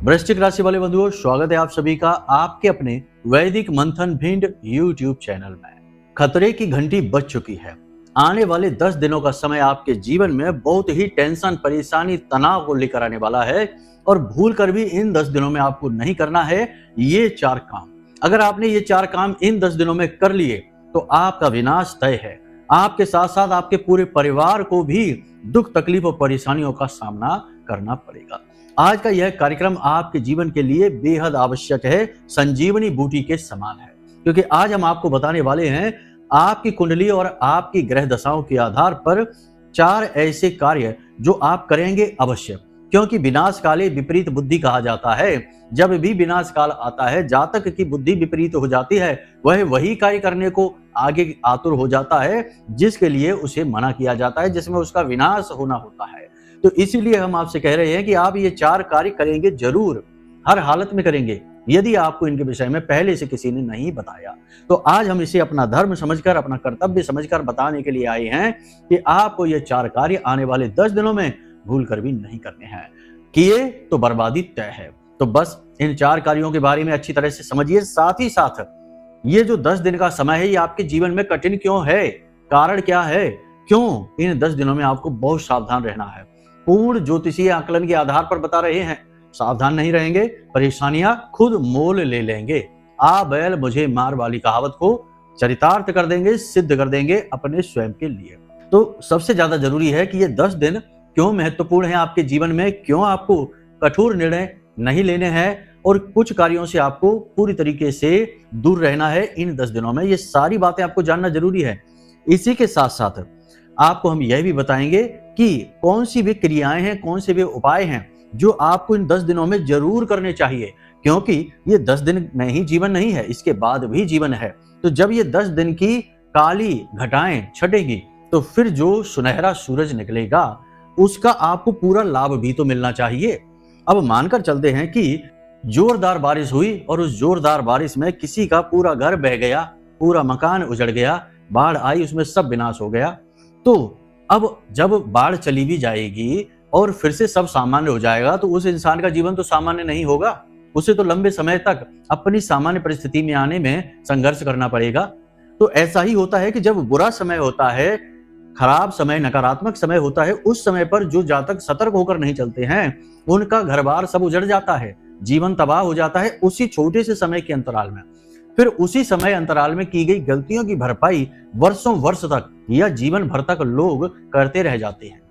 वृश्चिक राशि वाले बंधुओं, स्वागत है आप सभी का आपके अपने वैदिक मंथन भिंड यूट्यूब चैनल में। खतरे की घंटी बज चुकी है। आने वाले 10 दिनों का समय आपके जीवन में बहुत ही टेंशन, परेशानी, तनाव को लेकर आने वाला है और भूल कर भी इन 10 दिनों में आपको नहीं करना है ये 4 काम। अगर आपने ये 4 काम इन 10 दिनों में कर लिए तो आपका विनाश तय है। आपके साथ साथ आपके पूरे परिवार को भी दुख, तकलीफ और परेशानियों का सामना करना पड़ेगा। आज का यह कार्यक्रम आपके जीवन के लिए बेहद आवश्यक है, संजीवनी बूटी के समान है, क्योंकि आज हम आपको बताने वाले हैं आपकी कुंडली और आपकी ग्रह दशाओं के आधार पर 4 ऐसे कार्य जो आप करेंगे अवश्य, क्योंकि विनाश काले विपरीत बुद्धि कहा जाता है। जब भी विनाश काल आता है, जातक की बुद्धि विपरीत हो जाती है, वह वही कार्य करने को आगे आतुर हो जाता है जिसके लिए उसे मना किया जाता है, जिसमें उसका विनाश होना होता है। तो इसीलिए हम आपसे कह रहे हैं कि आप ये 4 कार्य करेंगे जरूर, हर हालत में करेंगे, यदि आपको इनके विषय में पहले से किसी ने नहीं बताया। तो आज हम इसे अपना धर्म समझकर, अपना कर्तव्य समझकर बताने के लिए आए हैं कि आपको ये 4 कार्य आने वाले 10 दिनों में भूल कर भी नहीं करने हैं। किए तो बर्बादी तय है। तो बस इन 4 कार्यों के बारे में अच्छी तरह से समझिए। साथ ही साथ ये जो 10 दिन का समय है, ये आपके जीवन में कठिन क्यों है, कारण क्या है, क्यों इन 10 दिनों में आपको बहुत सावधान रहना है। पूर्ण ज्योतिषीय आकलन के आधार पर बता रहे हैं। सावधान नहीं रहेंगे, परेशानियां खुद मोल ले लेंगे। आ बैल मुझे मार वाली कहावत को चरितार्थ कर देंगे, सिद्ध कर देंगे अपने स्वयं के लिए। तो सबसे ज्यादा जरूरी है कि ये 10 दिन क्यों महत्वपूर्ण है आपके जीवन में, क्यों आपको कठोर निर्णय नहीं लेने हैं और कुछ कार्यों से आपको पूरी तरीके से दूर रहना है इन 10 दिनों में। ये सारी बातें आपको जानना जरूरी है। इसी के साथ साथ आपको हम यह भी बताएंगे कि कौन सी वे क्रियाएं हैं, कौन से वे उपाय हैं जो आपको इन 10 दिनों में जरूर करने चाहिए, क्योंकि ये 10 दिन में ही जीवन नहीं है, इसके बाद भी जीवन है। तो जब ये 10 दिन की काली घटाएं छटेगी तो फिर जो सुनहरा सूरज निकलेगा उसका आपको पूरा लाभ भी तो मिलना चाहिए। अब मानकर चलते हैं कि जोरदार बारिश हुई और उस जोरदार बारिश में किसी का पूरा घर बह गया, पूरा मकान उजड़ गया, बाढ़ आई, उसमें सब विनाश हो गया। तो अब जब बाढ़ चली भी जाएगी और फिर से सब सामान्य हो जाएगा तो उस इंसान का जीवन तो सामान्य नहीं होगा। उसे तो लंबे समय तक अपनी सामान्य परिस्थिति में आने में संघर्ष करना पड़ेगा। तो ऐसा ही होता है कि जब बुरा समय होता है, खराब समय, नकारात्मक समय होता है, उस समय पर जो जातक सतर्क होकर नहीं चलते हैं उनका घर बार सब उजड़ जाता है, जीवन तबाह हो जाता है उसी छोटे से समय के अंतराल में। फिर उसी समय अंतराल में की गई गलतियों की भरपाई वर्षों वर्ष तक या जीवन भर तक लोग करते रह जाते हैं।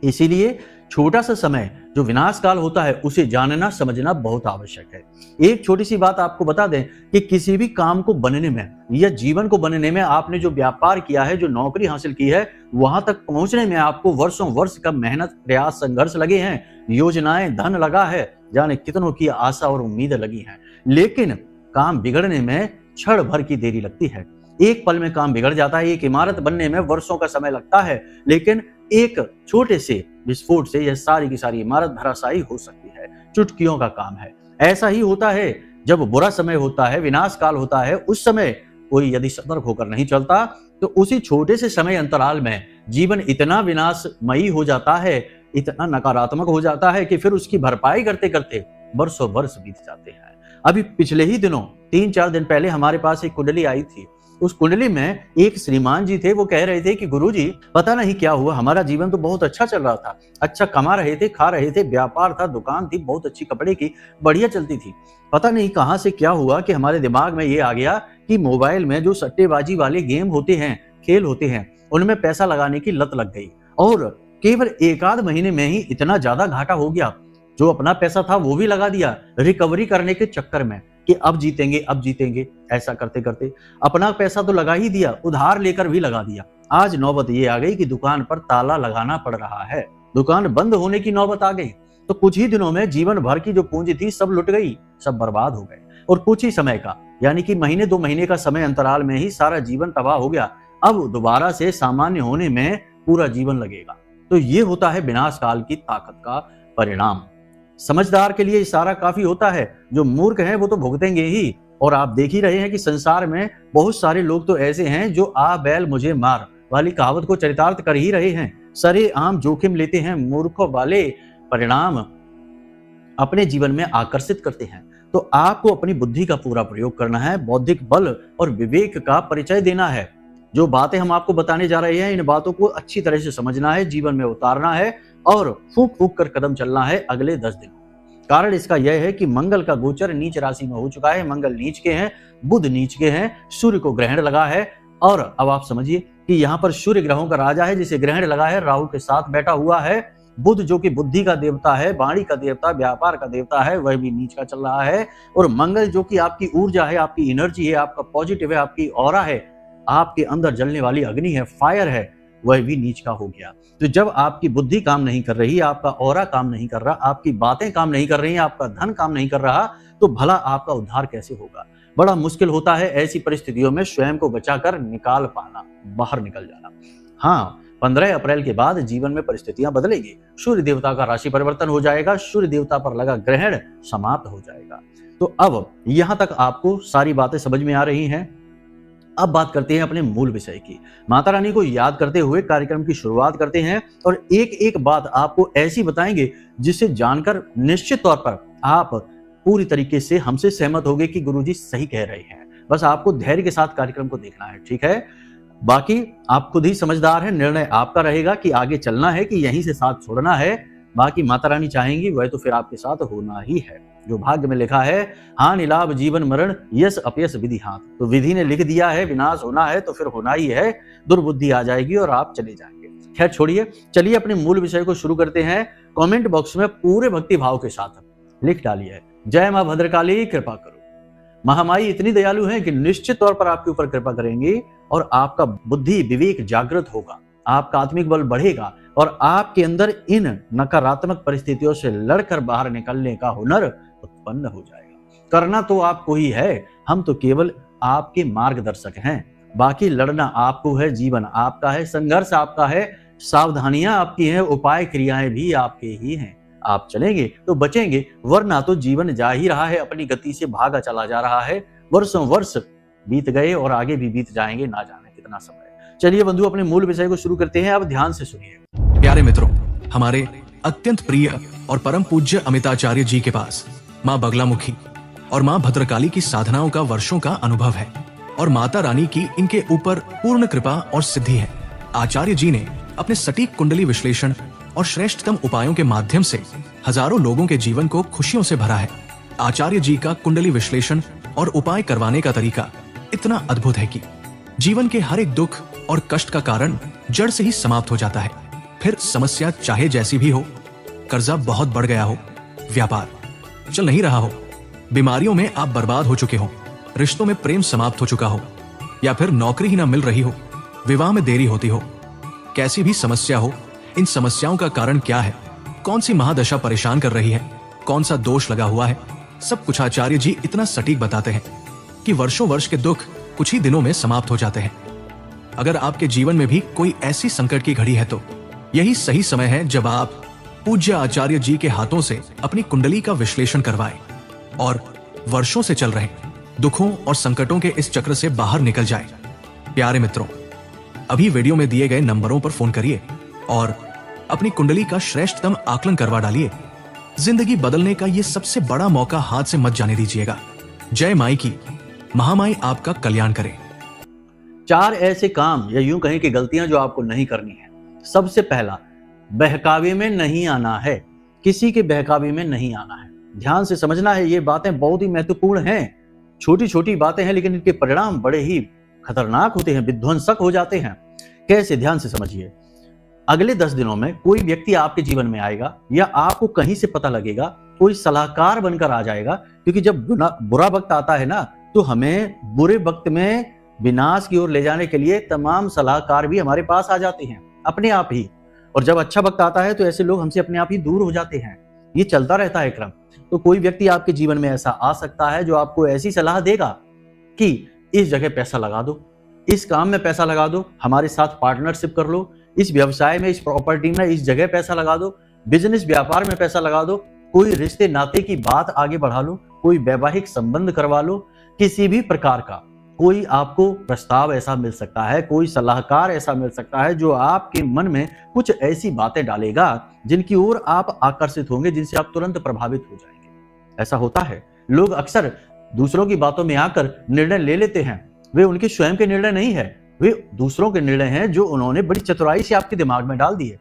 इसीलिए छोटा सा समय जो विनाश काल होता है उसे जानना समझना बहुत आवश्यक है। एक छोटी सी बात आपको बता दें कि किसी भी काम को बनने में या जीवन को बनने में, आपने जो व्यापार किया है, जो नौकरी हासिल की है, वहां तक पहुंचने में आपको वर्षों वर्ष का मेहनत, प्रयास, संघर्ष लगे हैं, योजनाएं, धन लगा है, जाने कितनों की आशा और उम्मीद लगी है। लेकिन काम बिगड़ने में क्षण भर की देरी लगती है। एक पल में काम बिगड़ जाता है। एक इमारत बनने में वर्षों का समय लगता है, लेकिन एक छोटे से विस्फोट से यह सारी की सारी इमारत धराशायी हो सकती है। चुटकियों का काम है। ऐसा ही होता है जब बुरा समय होता है, विनाश काल होता है, उस समय कोई यदि सतर्क होकर नहीं चलता तो उसी छोटे से समय अंतराल में जीवन इतना विनाशमयी हो जाता है, इतना नकारात्मक हो जाता है कि फिर उसकी भरपाई करते करते वर्षों वर्ष बीत जाते हैं। अभी पिछले ही दिनों 3-4 दिन पहले हमारे पास एक कुंडली आई थी। उस कुंडली में एक श्रीमान जी थे। वो कह रहे थे कि गुरुजी, पता नहीं क्या हुआ, हमारा जीवन तो बहुत अच्छा चल रहा था, अच्छा कमा रहे थे, खा रहे थे, व्यापार था, दुकान थी, बहुत अच्छी कपड़े की, बढ़िया चलती थी। पता नहीं कहां से क्या हुआ कि हमारे दिमाग में ये आ गया कि मोबाइल में जो सट्टेबाजी वाले गेम होते हैं, खेल होते हैं, उनमें पैसा लगाने की लत लग गई और केवल 1-8 महीने में ही इतना ज्यादा घाटा हो गया। जो अपना पैसा था वो भी लगा दिया रिकवरी करने के चक्कर में कि अब जीतेंगे, अब जीतेंगे। ऐसा करते करते अपना पैसा तो लगा ही दिया, उधार लेकर भी लगा दिया। आज नौबत ये आ गई कि दुकान पर ताला लगाना पड़ रहा है, दुकान बंद होने की नौबत आ गई। तो कुछ ही दिनों में जीवन भर की जो पूंजी थी सब लुट गई, सब बर्बाद हो गए और कुछ ही समय का, यानी कि महीने 2 महीने का समय अंतराल में ही सारा जीवन तबाह हो गया। अब दोबारा से सामान्य होने में पूरा जीवन लगेगा। तो ये होता है विनाश काल की ताकत का परिणाम। समझदार के लिए इशारा काफी होता है, जो मूर्ख हैं वो तो भुगतेंगे ही। और आप देख ही रहे हैं कि संसार में बहुत सारे लोग तो ऐसे हैं जो आ बैल मुझे मार वाली कहावत को चरितार्थ कर ही रहे हैं। सरे आम जोखिम लेते हैं मूर्खों वाले परिणाम अपने जीवन में आकर्षित करते हैं। तो आपको अपनी बुद्धि का पूरा प्रयोग करना है, बौद्धिक बल और विवेक का परिचय देना है। जो बातें हम आपको बताने जा रहे हैं, इन बातों को अच्छी तरह से समझना है, जीवन में उतारना है और फूंक फूंक कर कदम चलना है अगले 10 दिनों। कारण इसका यह है कि मंगल का गोचर नीच राशि में हो चुका है, मंगल नीच के हैं, बुध नीच के हैं, सूर्य को ग्रहण लगा है। और अब आप समझिए कि यहाँ पर सूर्य ग्रहों का राजा है जिसे ग्रहण लगा है, राहु के साथ बैठा हुआ है। बुध जो कि बुद्धि का देवता है, वाणी का देवता, व्यापार का देवता है, वह भी नीच का चल रहा है। और मंगल जो कि आपकी ऊर्जा है, आपकी एनर्जी है, आपका पॉजिटिव है, आपकी ऑरा है, आपके अंदर जलने वाली अग्नि है, फायर है, वह भी नीच का हो गया। तो जब आपकी बुद्धि काम नहीं कर रही, आपका ऑरा काम नहीं कर रहा, आपकी बातें काम नहीं कर रही, आपका धन काम नहीं कर रहा, तो भला आपका उद्धार कैसे होगा? बड़ा मुश्किल होता है ऐसी परिस्थितियों में स्वयं को बचाकर निकाल पाना, बाहर निकल जाना। हाँ, 15 अप्रैल के बाद जीवन में परिस्थितियां बदलेगी। सूर्य देवता का राशि परिवर्तन हो जाएगा, सूर्य देवता पर लगा ग्रहण समाप्त हो जाएगा। तो अब यहां तक आपको सारी बातें समझ में आ रही हैं। अब बात करते हैं अपने मूल विषय की। माता रानी को याद करते हुए कार्यक्रम की शुरुआत करते हैं और एक एक बात आपको ऐसी बताएंगे जिसे जानकर निश्चित तौर पर आप पूरी तरीके से हमसे सहमत होंगे कि गुरुजी सही कह रहे हैं। बस आपको धैर्य के साथ कार्यक्रम को देखना है, ठीक है? बाकी आप खुद ही समझदार हैं, निर्णय आपका रहेगा कि आगे चलना है कि यहीं से साथ छोड़ना है। बाकी माता रानी चाहेंगी वह तो फिर आपके साथ होना ही है। जो भाग्य में लिखा है, हानि लाभ जीवन मरण यश अपयश विधि हाथ, तो विधि ने लिख दिया है विनाश होना है तो फिर होना ही है। दुर्बुद्धि आ जाएगी और आप चले जाएंगे। खैर छोड़िए, चलिए अपने मूल विषय को शुरू करते हैं। कमेंट बॉक्स में पूरे भक्ति भाव के साथ लिख डालिए, जय मां भद्रकाली कृपा करो। महामाई इतनी दयालु है कि निश्चित तौर पर आपके ऊपर कृपा करेंगी और आपका बुद्धि विवेक जागृत होगा, आपका आत्मिक बल बढ़ेगा और आपके अंदर इन नकारात्मक परिस्थितियों से लड़कर बाहर निकलने का हुनर उत्पन्न हो जाएगा। करना तो आपको ही है, हम तो केवल आपके मार्गदर्शक हैं। बाकी लड़ना आपको है, जीवन आपका है, संघर्ष आपका है, सावधानियां आपकी हैं, उपाय क्रियाएं भी आपके ही हैं। आप चलेंगे तो बचेंगे, वरना तो जीवन जा ही रहा है, अपनी गति से भागा चला जा रहा है। वर्षों वर्ष बीत गए और आगे भी बीत जाएंगे, ना जाने कितना समय। चलिए बंधु, अपने मूल विषय को शुरू करते हैं। अब ध्यान से सुनिए। प्यारे मित्रों, हमारे अत्यंत प्रिय और परम पूज्य अमिताचार्य जी के पास माँ बगलामुखी और माँ भद्रकाली की साधनाओं का वर्षों का अनुभव है और माता रानी की इनके ऊपर पूर्ण कृपा और सिद्धि है। आचार्य जी ने अपने सटीक कुंडली विश्लेषण और श्रेष्ठतम उपायों के माध्यम से हजारों लोगों के जीवन को खुशियों से भरा है। आचार्य जी का कुंडली विश्लेषण और उपाय करवाने का तरीका इतना अद्भुत है कि जीवन के हर एक दुख और कष्ट का कारण जड़ से ही समाप्त हो जाता है। फिर समस्या चाहे जैसी भी हो, कर्जा बहुत बढ़ गया हो, व्यापार चल नहीं रहा हो, बीमारियों में आप बर्बाद हो चुके हो, रिश्तों में प्रेम समाप्त हो चुका हो, या फिर नौकरी ही ना मिल रही हो, विवाह में देरी होती हो, कैसी भी समस्या हो, इन समस्याओं का कारण क्या है, कौन सी महादशा परेशान कर रही है, कौन सा दोष लगा हुआ है, सब कुछ आचार्य जी इतना सटीक बताते हैं कि वर्षों वर्ष के दुख कुछ ही दिनों में समाप्त हो जाते हैं। अगर आपके जीवन में भी कोई ऐसी संकट की घड़ी है तो यही सही समय है जब आप पूज्य आचार्य जी के हाथों से अपनी कुंडली का विश्लेषण करवाएं और वर्षों से चल रहे दुखों और संकटों के इस चक्र से बाहर निकल जाएं। प्यारे मित्रों, अभी वीडियो में दिए गए नंबरों पर फोन करिए और अपनी कुंडली का श्रेष्ठतम आकलन करवा डालिए। जिंदगी बदलने का ये सबसे बड़ा मौका हाथ से मत जाने दीजिएगा। जय माई की, महामाई आपका कल्याण करे। 4 ऐसे काम या यूं कहें कि गलतियां जो आपको नहीं करनी है। सबसे पहला, बहकावे में नहीं आना है। किसी के बहकावे में नहीं आना है। ध्यान से समझना है, ये बातें बहुत ही महत्वपूर्ण हैं। छोटी छोटी बातें हैं लेकिन इनके परिणाम बड़े ही खतरनाक होते हैं, विध्वंसक हो जाते हैं। कैसे? ध्यान से समझिए। अगले 10 दिनों में कोई व्यक्ति आपके जीवन में आएगा या आपको कहीं से पता लगेगा, कोई सलाहकार बनकर आ जाएगा। क्योंकि जब बुरा वक्त आता है ना, तो हमें बुरे वक्त में विनाश की ओर ले जाने के लिए तमाम सलाहकार भी हमारे पास आ जाते हैं अपने आप ही। और जब अच्छा वक्त आता है तो ऐसे लोग हमसे अपने आप ही दूर हो जाते हैं। ये चलता रहता है क्रम। तो कोई व्यक्ति आपके जीवन में ऐसा आ सकता है जो आपको ऐसी सलाह देगा कि इस जगह पैसा लगा दो, इस काम में पैसा लगा दो, हमारे साथ पार्टनरशिप कर लो, इस व्यवसाय में, इस प्रॉपर्टी में, इस जगह पैसा लगा दो, बिजनेस व्यापार में पैसा लगा दो, कोई रिश्ते नाते की बात आगे बढ़ा लो, कोई वैवाहिक संबंध करवा लो, किसी भी प्रकार का कोई आपको प्रस्ताव ऐसा मिल सकता है, कोई सलाहकार ऐसा मिल सकता है जो आपके मन में कुछ ऐसी बातें डालेगा जिनकी ओर आप आकर्षित होंगे, जिनसे आप तुरंत प्रभावित हो जाएंगे। ऐसा होता है, लोग अक्सर दूसरों की बातों में आकर निर्णय ले लेते हैं। वे उनके स्वयं के निर्णय नहीं है, वे दूसरों के निर्णय हैं जो उन्होंने बड़ी चतुराई से आपके दिमाग में डाल दिए।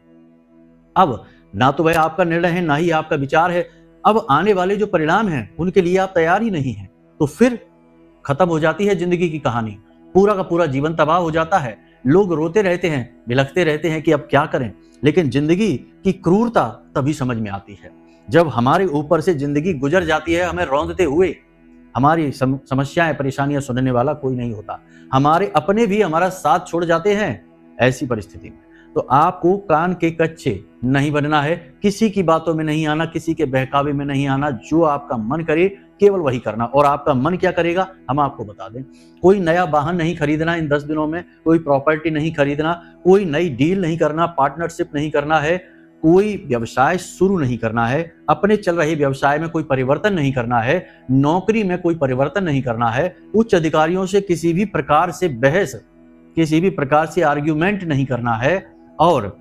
अब ना तो वह आपका निर्णय है, ना ही आपका विचार है। अब आने वाले जो परिणाम हैं उनके लिए आप तैयार ही नहीं है, तो फिर खत्म हो जाती है जिंदगी की कहानी। पूरा का पूरा जीवन तबाह हो जाता है। लोग रोते रहते हैं, बिलखते रहते हैं कि अब क्या करें। लेकिन जिंदगी की क्रूरता तभी समझ में आती है जब हमारे ऊपर से जिंदगी गुजर जाती है, हमें रौंदते हुए। हमारी समस्याएं, परेशानियां सुनने वाला कोई नहीं होता। हमारे अपने भी हमारा साथ छोड़ जाते हैं। ऐसी परिस्थिति में तो आपको कान के कच्चे नहीं बनना है, किसी की बातों में नहीं आना, किसी के बहकावे में नहीं आना। जो आपका मन करे केवल वही करना। और आपका मन क्या करेगा हम आपको बता दें। कोई नया वाहन नहीं खरीदना इन 10 दिनों में, कोई प्रॉपर्टी नहीं खरीदना, कोई नई डील नहीं करना, पार्टनरशिप नहीं करना है, कोई व्यवसाय शुरू नहीं करना है, अपने चल रहे व्यवसाय में कोई परिवर्तन नहीं करना है, नौकरी में कोई परिवर्तन नहीं करना है, उच्च अधिकारियों से किसी भी प्रकार से बहस, किसी भी प्रकार से आर्ग्यूमेंट नहीं करना है, और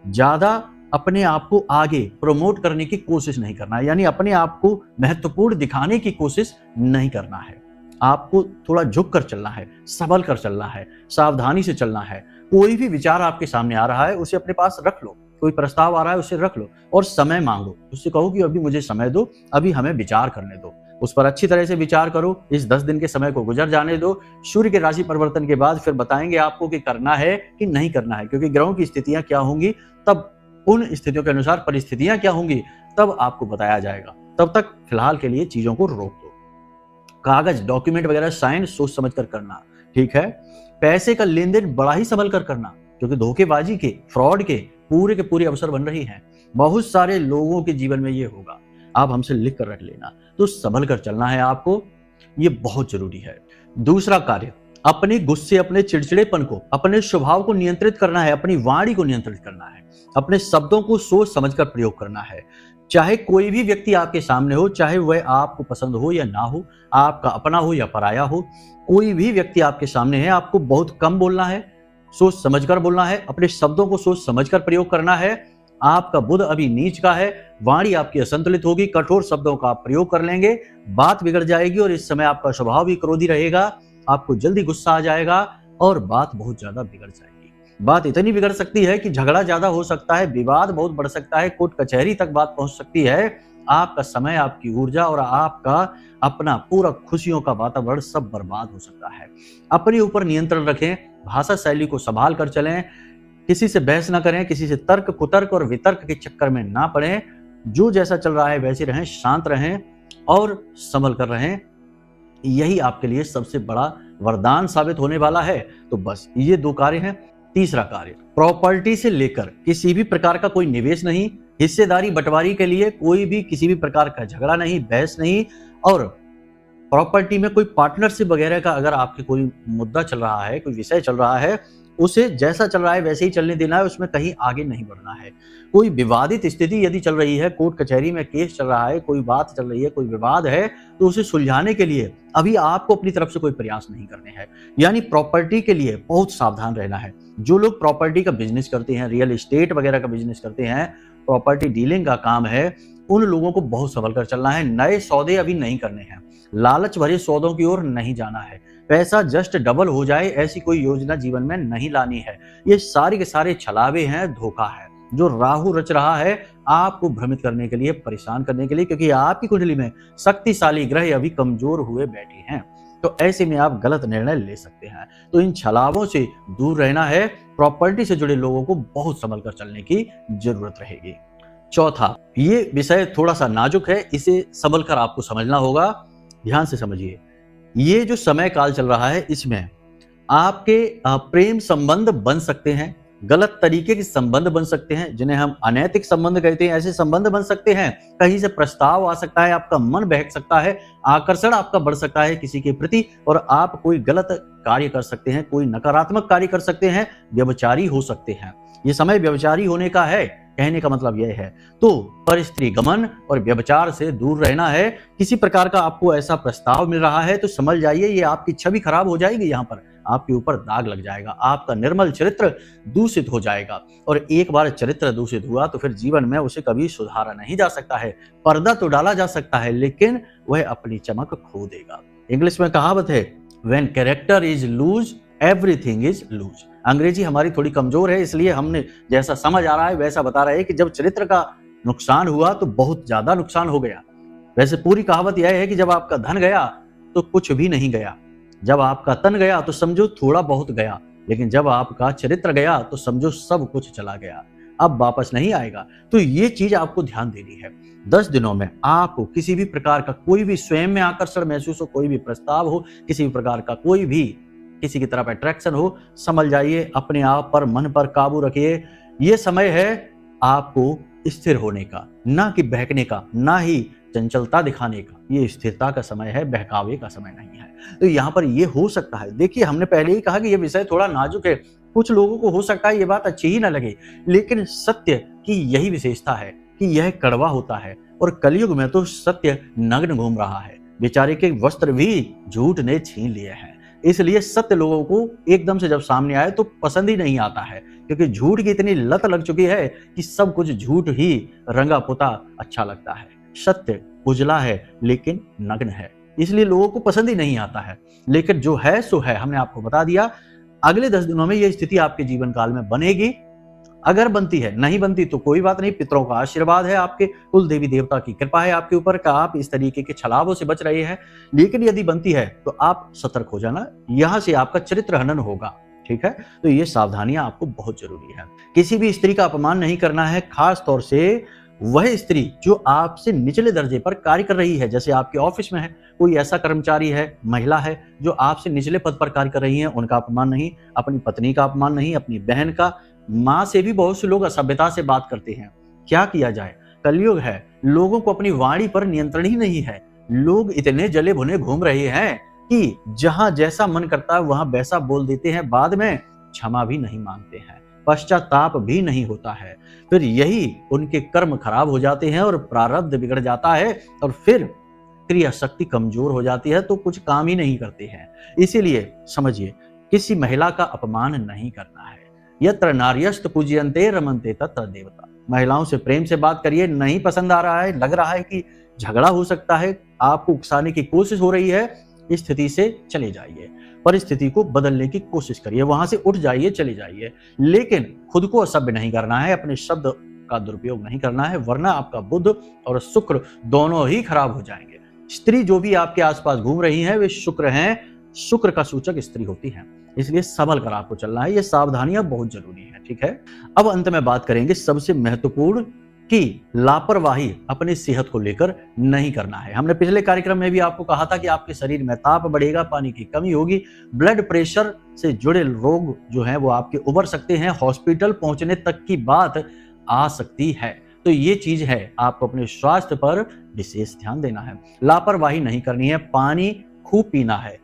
ज्यादा अपने आप को आगे प्रमोट करने की कोशिश नहीं करना है, यानी अपने आप को महत्वपूर्ण दिखाने की कोशिश नहीं करना है। आपको थोड़ा झुक कर चलना है, संभल कर चलना है, सावधानी से चलना है। कोई भी विचार आपके सामने आ रहा है उसे अपने पास रख लो, कोई प्रस्ताव आ रहा है उसे रख लो और समय मांगो। उससे कहो कि अभी मुझे समय दो, अभी हमें विचार करने दो, उस पर अच्छी तरह से विचार करो। इस 10 दिन के समय को गुजर जाने दो। सूर्य के राशि परिवर्तन के बाद फिर बताएंगे आपको कि करना है कि नहीं करना है, क्योंकि ग्रहों की स्थितियां क्या होंगी, तब उन स्थितियों के अनुसार परिस्थितियां क्या होंगी, तब आपको बताया जाएगा। तब तक फिलहाल के लिए चीजों को रोक दो। कागज, डॉक्यूमेंट वगैरह साइन सोच समझ कर करना, ठीक है। पैसे का लेन देन बड़ा ही संभल कर करना, क्योंकि धोखेबाजी के, फ्रॉड के पूरे अवसर बन रही हैं। बहुत सारे लोगों के जीवन में ये होगा। आप हमसे लिख कर रख लेना। तो संभल कर चलना है आपको, ये बहुत जरूरी है। दूसरा कार्य, अपने गुस्से, अपने चिड़चिड़ेपन को, अपने स्वभाव को नियंत्रित करना है, अपनी वाणी को नियंत्रित करना है, अपने शब्दों को सोच समझकर प्रयोग करना है। चाहे कोई भी व्यक्ति आपके सामने हो, चाहे वह आपको पसंद हो या ना हो, आपका अपना हो या पराया हो, कोई भी व्यक्ति आपके सामने है, आपको बहुत कम बोलना है, सोच समझकर बोलना है, अपने शब्दों को सोच समझकर प्रयोग करना है। आपका बुध अभी नीच का है, वाणी आपकी असंतुलित होगी, कठोर शब्दों का आप प्रयोग कर लेंगे, बात बिगड़ जाएगी और इस समय आपका स्वभाव भी क्रोधी रहेगा, आपको जल्दी गुस्सा आ जाएगा और बात बहुत ज्यादा बिगड़ जाएगी। बात इतनी बिगड़ सकती है कि झगड़ा ज्यादा हो सकता है, विवाद बहुत बढ़ सकता है, कोर्ट कचहरी तक बात पहुंच सकती है। आपका समय, आपकी ऊर्जा और आपका अपना पूरा खुशियों का वातावरण सब बर्बाद हो सकता है। अपने ऊपर नियंत्रण रखें, भाषा शैली को संभाल कर चलें, किसी से बहस ना करें, किसी से तर्क, कुतर्क और वितर्क के चक्कर में ना पड़ें। जो जैसा चल रहा है वैसे रहें, शांत रहें और संभल कर रहें। यही आपके लिए सबसे बड़ा वरदान साबित होने वाला है। तो बस ये 2 कार्य हैं। तीसरा कार्य, प्रॉपर्टी से लेकर किसी भी प्रकार का कोई निवेश नहीं, हिस्सेदारी बंटवारी के लिए कोई भी किसी भी प्रकार का झगड़ा नहीं, बहस नहीं, और प्रॉपर्टी में कोई पार्टनरशिप वगैरह का अगर आपके कोई मुद्दा चल रहा है, कोई विषय चल रहा है, उसे जैसा चल रहा है वैसे ही चलने देना है, उसमें कहीं आगे नहीं बढ़ना है। कोई विवादित स्थिति यदि चल रही है, कोर्ट कचहरी में केस चल रहा है, कोई बात चल रही है, कोई विवाद है, तो उसे सुलझाने के लिए अभी आपको अपनी तरफ से कोई प्रयास नहीं करने हैं। यानी प्रॉपर्टी के लिए बहुत सावधान रहना है। जो लोग प्रॉपर्टी का बिजनेस करते हैं, रियल एस्टेट वगैरह का बिजनेस करते हैं, प्रॉपर्टी डीलिंग का काम है, उन लोगों को बहुत संभल कर चलना है। नए सौदे अभी नहीं करने हैं, लालच भरे सौदों की ओर नहीं जाना है, पैसा जस्ट डबल हो जाए ऐसी कोई योजना जीवन में नहीं लानी है। ये सारे के सारे छलावे हैं, धोखा है जो राहु रच रहा है आपको भ्रमित करने के लिए, परेशान करने के लिए, क्योंकि आपकी कुंडली में शक्तिशाली ग्रह अभी कमजोर हुए बैठे हैं। तो ऐसे में आप गलत निर्णय ले सकते हैं। तो इन छलावों से दूर रहना है। प्रॉपर्टी से जुड़े लोगों को बहुत संभल कर चलने की जरूरत रहेगी। चौथा, ये विषय थोड़ा सा नाजुक है, इसे संभल कर आपको समझना होगा। ध्यान से समझिए। ये जो समय काल चल रहा है, इसमें आपके प्रेम संबंध बन सकते हैं, गलत तरीके के संबंध बन सकते हैं, जिन्हें हम अनैतिक संबंध कहते हैं, ऐसे संबंध बन सकते हैं। कहीं से प्रस्ताव आ सकता है, आपका मन बहक सकता है, आकर्षण आपका बढ़ सकता है किसी के प्रति, और आप कोई गलत कार्य कर सकते हैं, कोई नकारात्मक कार्य कर सकते हैं, व्यभिचारी हो सकते हैं। ये समय व्यभिचारी होने का है। कहने का मतलब यह है। तो पर स्त्री गमन और व्यभिचार से दूर रहना है। किसी प्रकार का आपको ऐसा प्रस्ताव मिल रहा है तो समझ जाइए ये आपकी छवि खराब हो जाएगी, यहाँ पर आपके ऊपर दाग लग जाएगा, आपका निर्मल चरित्र दूषित हो जाएगा। और एक बार चरित्र दूषित हुआ तो फिर जीवन में उसे कभी सुधारा नहीं जा सकता है। पर्दा तो डाला जा सकता है लेकिन वह अपनी चमक खो देगा। इंग्लिश में कहावत है, when character is lose everything is lose. अंग्रेजी हमारी थोड़ी कमजोर है, इसलिए हमने जैसा समझ आ रहा है वैसा बता रहे हैं कि जब चरित्र का नुकसान हुआ तो बहुत ज्यादा नुकसान हो गया। वैसे पूरी कहावत यह है कि जब आपका धन गया तो कुछ भी नहीं गया, जब आपका तन गया तो समझो थोड़ा बहुत गया, लेकिन जब आपका चरित्र गया तो समझो सब कुछ चला गया, अब वापस नहीं आएगा। तो ये चीज आपको ध्यान देनी है। 10 दिनों में आपको किसी भी प्रकार का कोई भी स्वयं में आकर्षण महसूस हो, कोई भी प्रस्ताव हो, किसी भी प्रकार का कोई भी किसी की तरफ अट्रैक्शन हो, समझ जाइए, अपने आप पर मन पर काबू रखिए। ये समय है आपको स्थिर होने का, ना कि बहकने का, ना ही चंचलता दिखाने का। ये स्थिरता का समय है, बहकावे का समय नहीं है। तो यहाँ पर ये हो सकता है, देखिए हमने पहले ही कहा कि ये विषय थोड़ा नाजुक है, कुछ लोगों को हो सकता है ये बात अच्छी ही ना लगे, लेकिन सत्य की यही विशेषता है कि यह कड़वा होता है। और कलयुग में तो सत्य नग्न घूम रहा है, बेचारे के वस्त्र भी झूठ ने छीन लिए हैं। इसलिए सत्य लोगों को एकदम से जब सामने आए तो पसंद ही नहीं आता है, क्योंकि झूठ की इतनी लत लग चुकी है कि सब कुछ झूठ ही रंगा पुता अच्छा लगता है। सत्य उजला है लेकिन नग्न है, इसलिए लोगों को पसंद ही नहीं आता है। लेकिन जो है सो है, हमने आपको बता दिया। अगले 10 दिनों में यह स्थिति आपके जीवन काल में बनेगी। अगर बनती है, नहीं बनती तो कोई बात नहीं, पितरों का आशीर्वाद है, आपके कुल देवी देवता की कृपा है आपके ऊपर का आप इस तरीके के छलावों से बच रहे हैं। लेकिन यदि बनती है तो आप सतर्क हो जाना, यहां से आपका चरित्र हनन होगा, ठीक है। तो ये सावधानियां आपको बहुत जरूरी है। किसी भी स्त्री का अपमान नहीं करना है, खास तौर से वह स्त्री जो आपसे निचले दर्जे पर कार्य कर रही है। जैसे आपके ऑफिस में है कोई ऐसा कर्मचारी है, महिला है जो आपसे निचले पद पर कार्य कर रही है, उनका अपमान नहीं, अपनी पत्नी का अपमान नहीं, अपनी बहन का। माँ से भी बहुत से लोग असभ्यता से बात करते हैं, क्या किया जाए, कलयुग है, लोगों को अपनी वाणी पर नियंत्रण ही नहीं है। लोग इतने जले भुने घूम रहे हैं कि जहां जैसा मन करता है वहां वैसा बोल देते हैं, बाद में क्षमा भी नहीं मांगते हैं, पश्चाताप भी नहीं होता है। फिर यही उनके कर्म खराब हो जाते हैं और प्रारब्ध बिगड़ जाता है और फिर क्रिया शक्ति कमजोर हो जाती है, तो कुछ काम ही नहीं करते हैं। इसीलिए समझिए, किसी महिला का अपमान नहीं करना है। यत्र नार्यस्त पूज्यन्ते रमन्ते तत्र देवता। महिलाओं से प्रेम से बात करिए, नहीं पसंद आ रहा है, लग रहा है कि झगड़ा हो सकता है, आपको उकसाने की कोशिश हो रही है, इस स्थिति से चले जाइए, परिस्थिति को बदलने की कोशिश करिए, वहां से उठ जाइए, चले जाइए। लेकिन खुद को असभ्य नहीं करना है, अपने शब्द का दुरुपयोग नहीं करना है, वरना आपका बुध और शुक्र दोनों ही खराब हो जाएंगे। स्त्री जो भी आपके आसपास घूम रही है वे शुक्र हैं, शुक्र का सूचक स्त्री होती है, इसलिए संभल कर आपको चलना है। ये सावधानियां बहुत जरूरी है, ठीक है। अब अंत में बात करेंगे सबसे महत्वपूर्ण कि लापरवाही अपनी सेहत को लेकर नहीं करना है। हमने पिछले कार्यक्रम में भी आपको कहा था कि आपके शरीर में ताप बढ़ेगा, पानी की कमी होगी, ब्लड प्रेशर से जुड़े रोग जो हैं वो आपके उभर सकते हैं, हॉस्पिटल पहुंचने तक की बात आ सकती है। तो ये चीज है, आपको अपने स्वास्थ्य पर विशेष ध्यान देना है, लापरवाही नहीं करनी है, पानी खूब पीना है,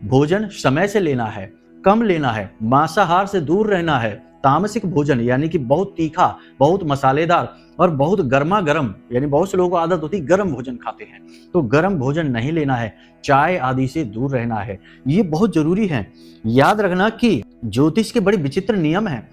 भोजन समय से लेना है, कम लेना है, मांसाहार से दूर रहना है, तामसिक भोजन यानी कि बहुत तीखा, बहुत मसालेदार और बहुत गर्मा गर्म, यानी बहुत से लोगों को आदत होती है गर्म भोजन खाते हैं, तो गर्म भोजन नहीं लेना है, चाय आदि से दूर रहना है। ये बहुत जरूरी है। याद रखना कि ज्योतिष के बड़े विचित्र नियम हैं।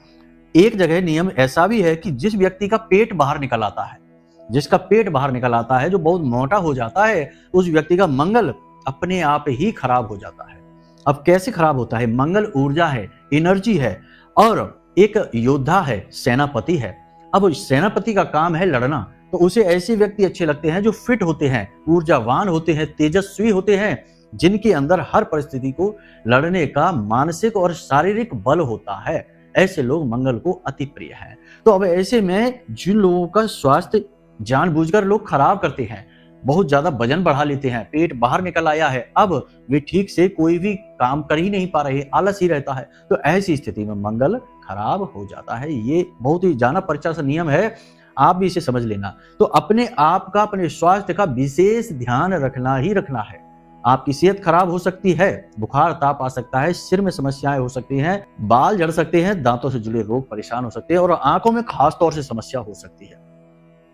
एक जगह नियम ऐसा भी है कि जिस व्यक्ति का पेट बाहर निकल आता है, जिसका पेट बाहर निकल आता है, जो बहुत मोटा हो जाता है, उस व्यक्ति का मंगल अपने आप ही खराब हो जाता है। अब कैसे खराब होता है? मंगल ऊर्जा है, एनर्जी है और एक योद्धा है, सेनापति है। अब सेनापति का काम है लड़ना, तो उसे ऐसे व्यक्ति अच्छे लगते हैं जो फिट होते हैं, ऊर्जावान होते हैं, तेजस्वी होते हैं, जिनके अंदर हर परिस्थिति को लड़ने का मानसिक और शारीरिक बल होता है। ऐसे लोग मंगल को अति प्रिय हैं। तो अब ऐसे में जिन लोगों का स्वास्थ्य जानबूझकर लोग खराब करते हैं, बहुत ज्यादा वजन बढ़ा लेते हैं, पेट बाहर निकल आया है, अब वे ठीक से कोई भी काम कर ही नहीं पा रहे, आलस ही रहता है, तो ऐसी स्थिति में मंगल खराब हो जाता है। ये बहुत ही जाना परिचा सा नियम है, आप भी इसे समझ लेना। तो अपने आप का, अपने स्वास्थ्य का विशेष ध्यान रखना ही रखना है। आपकी सेहत खराब हो सकती है, बुखार ताप आ सकता है, सिर में समस्याएं हो सकती हैं, बाल झड़ सकते हैं, दांतों से जुड़े रोग परेशान हो सकते हैं और आंखों में खास तौर से समस्या हो सकती है।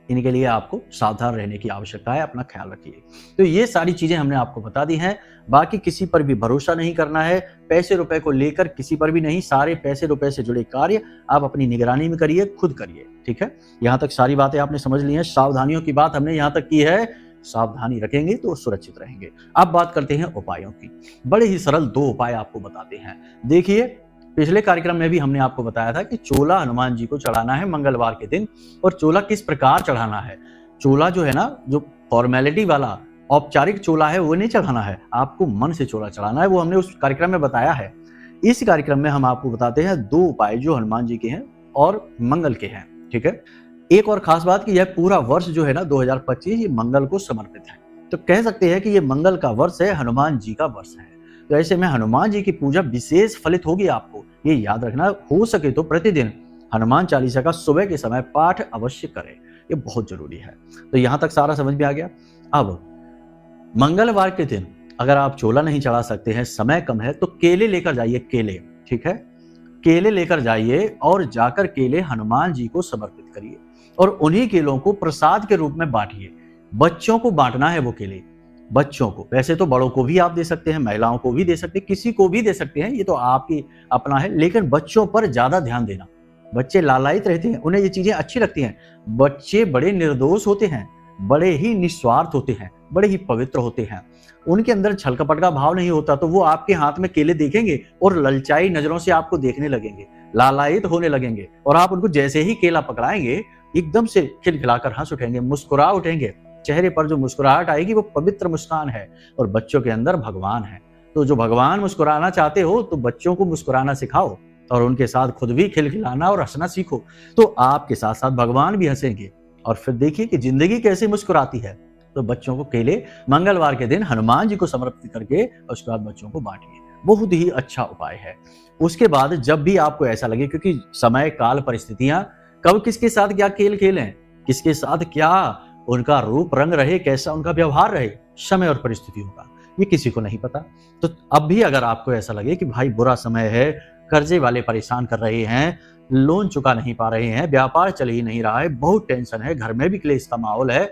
इनके लिए आपको सावधान रहने की आवश्यकता है, अपना ख्याल रखिए। तो ये सारी चीजें हमने आपको बता दी हैं। बाकी किसी पर भी भरोसा नहीं करना है, पैसे रुपए को लेकर किसी पर भी नहीं। सारे पैसे रुपए से जुड़े कार्य आप अपनी निगरानी में करिए, खुद करिए, ठीक है। यहाँ तक सारी बातें आपने समझ ली हैं। सावधानियों की बात हमने यहाँ तक की है, सावधानी रखेंगे तो सुरक्षित रहेंगे। अब बात करते हैं उपायों की। बड़े ही सरल 2 उपाय आपको बताते हैं। देखिए, पिछले कार्यक्रम में भी हमने आपको बताया था कि चोला हनुमान जी को चढ़ाना है मंगलवार के दिन। और चोला किस प्रकार चढ़ाना है? चोला जो है ना, जो फॉर्मेलिटी वाला औपचारिक चोला है वो नहीं चढ़ाना है, आपको मन से चोला चढ़ाना है। वो हमने उस कार्यक्रम में बताया है। इस कार्यक्रम में हम आपको बताते हैं 2 उपाय जो हनुमान जी के हैं और मंगल के हैं, ठीक है। एक और खास बात कि यह पूरा वर्ष जो है ना 2025 ये मंगल को समर्पित है। तो कह सकते हैं कि ये मंगल का वर्ष है, हनुमान जी का वर्ष है। तो ऐसे में हनुमान जी की पूजा विशेष फलित होगी। आपको ये याद रखना, हो सके तो प्रतिदिन हनुमान चालीसा का सुबह के समय पाठ अवश्य करें, ये बहुत जरूरी है। तो यहां तक सारा समझ में आ गया। अब मंगलवार के दिन अगर आप चोला नहीं चढ़ा सकते हैं, समय कम है, तो केले लेकर जाइए, केले, ठीक है। केले लेकर जाइए और जाकर केले हनुमान जी को समर्पित करिए और उन्हीं केलों को प्रसाद के रूप में बांटिए। बच्चों को बांटना है वो केले, बच्चों को। वैसे तो बड़ों को भी आप दे सकते हैं, महिलाओं को भी दे सकते हैं, किसी को भी दे सकते हैं, ये तो आपकी अपना है। लेकिन बच्चों पर ज्यादा ध्यान देना। बच्चे लालायित रहते हैं, उन्हें ये चीजें अच्छी लगती हैं। बच्चे बड़े निर्दोष होते हैं, बड़े ही निस्वार्थ होते हैं, बड़े ही पवित्र होते हैं। उनके अंदर छल कपट का भाव नहीं होता। तो वो आपके हाथ में केले देखेंगे और ललचाई नजरों से आपको देखने लगेंगे, लालायित होने लगेंगे। और आप उनको जैसे ही केला पकड़ाएंगे एकदम से खिलखिलाकर हंस उठेंगे, मुस्कुरा उठेंगे। चेहरे पर जो मुस्कुराहट आएगी वो पवित्र मुस्कान है और बच्चों के अंदर भगवान है। तो जो भगवान मुस्कुराना चाहते हो तो बच्चों को मुस्कुराना सिखाओ और उनके साथ खुद भी खिलखिलाना और हंसना सीखो। तो आपके साथ साथ भगवान भी हंसेंगे और फिर देखिए कि जिंदगी कैसे मुस्कुराती है। तो बच्चों को केले मंगलवार के दिन हनुमान जी को समर्पित करके उसके बाद बच्चों को बांटिए, बहुत ही अच्छा उपाय है। उसके बाद जब भी आपको ऐसा लगे, क्योंकि समय काल परिस्थितियां, कब किसके साथ क्या खेल खेलें, किसके साथ क्या उनका रूप रंग रहे, कैसा उनका व्यवहार रहे, समय और परिस्थितियों का ये किसी को नहीं पता। तो अब भी अगर आपको ऐसा लगे कि भाई बुरा समय है, कर्जे वाले परेशान कर रहे हैं, लोन चुका नहीं पा रहे हैं, व्यापार चल ही नहीं रहा है, बहुत टेंशन है, घर में भी क्लेश का माहौल है,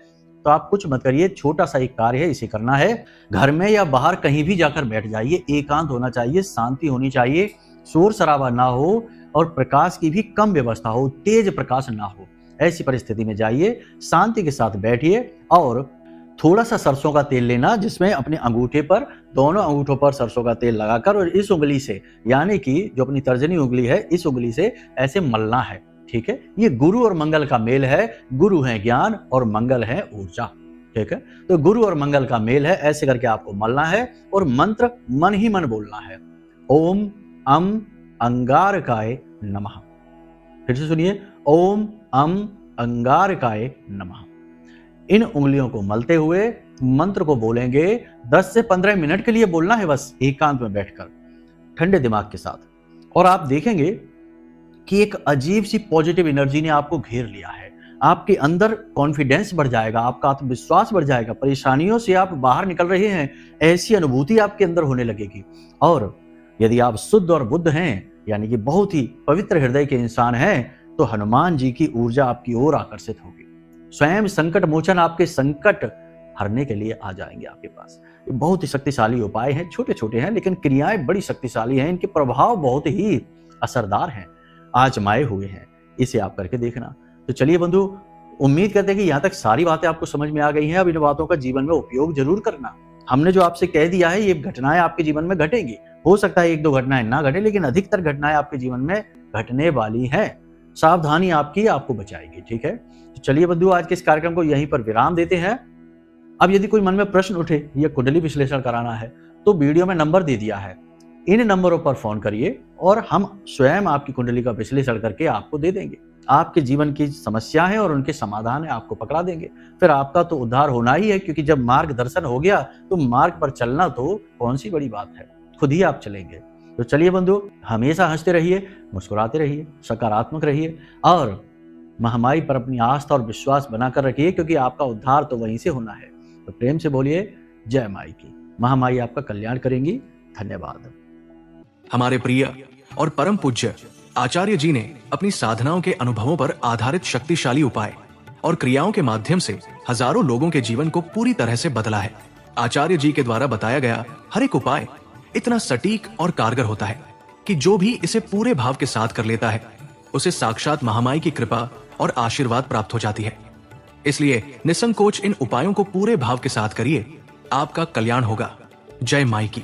तो आप कुछ मत करिए। छोटा सा एक कार्य है, इसे करना है। घर में या बाहर कहीं भी जाकर बैठ जाइए, एकांत होना चाहिए, शांति होनी चाहिए, शोर शराबा ना हो और प्रकाश की भी कम व्यवस्था हो, तेज प्रकाश ना हो। ऐसी परिस्थिति में जाइए, शांति के साथ बैठिए और थोड़ा सा सरसों का तेल लेना, जिसमें अपने अंगूठे पर, दोनों अंगूठों पर सरसों का तेल लगाकर और इस उंगली से, यानी कि जो अपनी तर्जनी उंगली है, इस उंगली से ऐसे मलना है, ठीक है। ये गुरु और मंगल का मेल है। गुरु है ज्ञान और मंगल है ऊर्जा, ठीक है। तो गुरु और मंगल का मेल है, ऐसे करके आपको मलना है और मंत्र मन ही मन बोलना है, ओम अम अंगारकाय नमः। फिर से सुनिए, ओम अम अंगारकाय नमः। इन उंगलियों को मलते हुए मंत्र को बोलेंगे। 10 से 15 मिनट के लिए बोलना है, बस एकांत में बैठकर ठंडे दिमाग के साथ। और आप देखेंगे कि एक अजीब सी पॉजिटिव एनर्जी ने आपको घेर लिया है। आपके अंदर कॉन्फिडेंस बढ़ जाएगा, आपका आत्मविश्वास बढ़ जाएगा, परेशानियों से आप बाहर निकल रहे हैं, ऐसी अनुभूति आपके अंदर होने लगेगी। और यदि आप शुद्ध और बुद्ध हैं, यानी कि बहुत ही पवित्र हृदय के इंसान हैं, तो हनुमान जी की ऊर्जा आपकी ओर आकर्षित होगी। स्वयं संकट मोचन आपके संकट हरने के लिए आ जाएंगे आपके पास। ये बहुत ही शक्तिशाली उपाय हैं, छोटे छोटे हैं लेकिन क्रियाएं बड़ी शक्तिशाली हैं, इनके प्रभाव बहुत ही असरदार हैं, आजमाए हुए हैं। इसे आप करके देखना। तो चलिए बंधु, उम्मीद करते हैं कि यहाँ तक सारी बातें आपको समझ में आ गई हैं। अब इन बातों का जीवन में उपयोग जरूर करना। हमने जो आपसे कह दिया है, ये घटनाएं आपके जीवन में घटेंगी। हो सकता है 1-2 घटनाएं ना घटे, लेकिन अधिकतर घटनाएं आपके जीवन में घटने वाली हैं। सावधानी आपकी आपको बचाएगी, ठीक है। तो चलिए बंधु, आज के इस कार्यक्रम को यहीं पर विराम देते हैं। अब यदि कोई मन में प्रश्न उठे या कुंडली विश्लेषण कराना है, तो वीडियो में नंबर दे दिया है, इन नंबरों पर फोन करिए और हम स्वयं आपकी कुंडली का विश्लेषण करके आपको दे देंगे। आपके जीवन की समस्या है और उनके समाधान है, आपको पकड़ा देंगे। फिर आपका तो उद्धार होना ही है, क्योंकि जब मार्गदर्शन हो गया तो मार्ग पर चलना तो कौन सी बड़ी बात है, खुद ही आप चलेंगे। तो चलिए बंधु, हमेशा हंसते रहिए, मुस्कुराते रहिए, सकारात्मक रहिए और महामारी पर अपनी आस्था और विश्वास बनाकर रखिए, क्योंकि आपका उद्धार तो वहीं से होना है। तो प्रेम से बोलिए, जय माई की। महामाई आपका कल्याण करेंगी। धन्यवाद। हमारे प्रिय और परम पूज्य आचार्य जी ने अपनी साधनाओं के अनुभवों पर आधारित शक्तिशाली उपाय और क्रियाओं के माध्यम से हजारों लोगों के जीवन को पूरी तरह से बदला है। आचार्य जी के द्वारा बताया गया हर एक उपाय इतना सटीक और कारगर होता है कि जो भी इसे पूरे भाव के साथ कर लेता है उसे साक्षात महामाई की कृपा और आशीर्वाद प्राप्त हो जाती है। इसलिए निसंकोच इन उपायों को पूरे भाव के साथ करिए, आपका कल्याण होगा। जय माई की।